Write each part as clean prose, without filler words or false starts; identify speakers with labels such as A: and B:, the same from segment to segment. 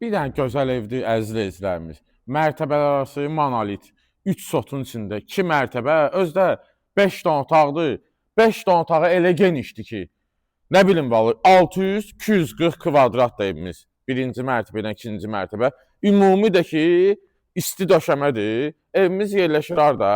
A: Bir dənə gözəl evdir, əziz izləyicilərimiz. Mərtəbələr arası monolit, 3 sotun içində 2 mərtəbə, özdə 5 dənə otaqdır. 5 dənə otağı elə genişdir ki, nə bilim vallahi 600-240 kvadrat da evimiz. Birinci mərtəbə ilə ikinci mərtəbə. Ümumi də ki, isti döşəmədir. Evimiz yerləşir harda?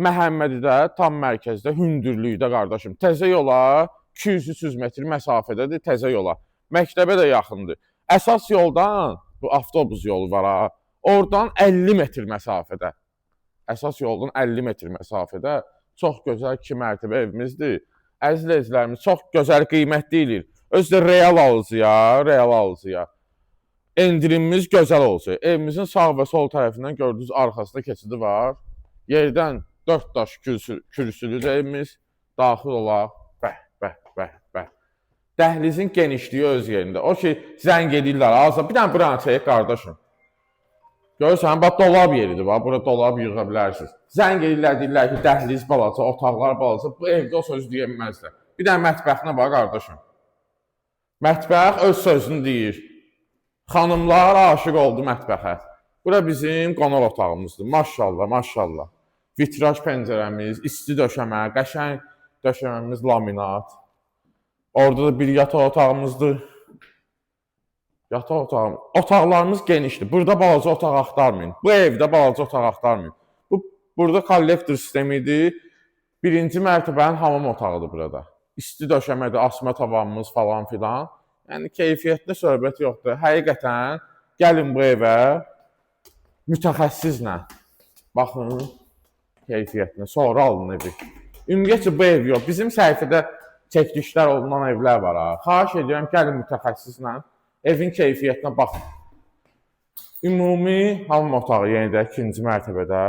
A: Məhəmmədidə, tam mərkəzdə, hündürlükdə qardaşım. Təzə yola 200-300 metr məsafədədir, təzə yola. Məktəbə də yaxındır. Əsas yoldan, bu avtobus yolu var ha, oradan 50 metr məsafədə. Əsas yoldan 50 metr məsafədə çox gözəl 2 mərtəbə evimizdir. Əziz izləyicilərimiz, çox gözəl qiymət deyilir. Özü də real alıcıya. Endirimimiz gözəl olsun. Evimizin sağ və sol tərəfindən gördüyünüz arxasında keçidi var. Yerdən 4 daş kürsülüdür evimiz. Daxil olaq. Bəh. Dəhlizin genişliyi öz yerində. O ki, zəng edirlər. Azə bir dənə buranı çək qardaşım. Görürsən, bax dolab yeridir. Bax, bura dolab yığa bilərsiniz. Zəng edirlər, deyirlər ki, dəhliz balaca, otaqlar balaca. Bu evdə o sözü deyilməzlər. Bir dənə mətbəxinə bax qardaşım. Mətbəx öz sözünü deyir. Xanımlar aşiq oldu mətbəxə. Bura bizim qonaq otağımızdır. Maşallah. Vitraj pəncərəmiz, isti döşəmə, qəşəng döşəməmiz laminat. Orada da bir yataq otağımızdır. Otaqlarımız genişdir. Burada balaca otaq axtarmayın. Bu evdə balaca otaq axtarmayın. Burada kollektor sistemidir. Birinci mərtəbənin hamam otağıdır burada. İsti döşəmədir, asma tavanımız falan filan. Yəni keyfiyyətli söhbət yoxdur. Həqiqətən gəlin bu evə mütəxəssislə baxın keyfiyyətinə, sonra alın evi. Ümumiyyətcə bu ev yox. Bizim səhifədə çəkilişlər olunan evlər var ha. Xahiş edirəm gəlin mütəxəssislə evin keyfiyyətinə baxın. Ümumi hamam otağı yenə də ikinci mərtəbədə.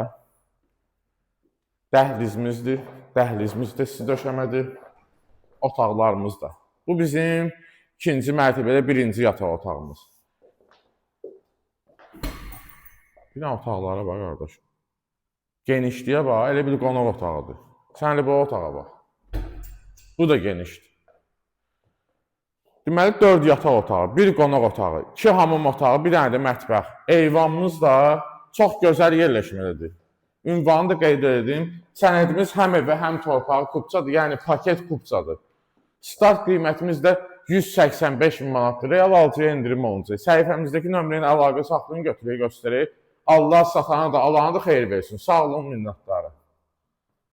A: Dəhlizimizdir. Dəhlizimiz də isti döşəmədir. Otaqlarımız da. Bu bizim ikinci mərtəbədə birinci yataq otağımız. Bir dənə otaqlara bax qardaşım. Genişliyə bax, elə bir qonaq otağıdır. Sən elə bu otağa bax. Bu da genişdir. Deməli 4 yataq otağı, 1 qonaq otağı, 2 hamam otağı, bir dənə də mətbəx. Eyvanımız da çox gözəl yerləşməlidir. Ünvanı da qeyd edim. Sənədimiz həm evə, həm torpağı kupçadır, yəni paket kupçadır. Start qiymətimiz də 185 min manatdır. Real alıcıya endirim olunacaq. Səhifəmizdəki nömrənin əlaqə saxlayın, götürək göstərək. Allah satana da, alana da xeyir versin. Sağ olun, minnətdarım.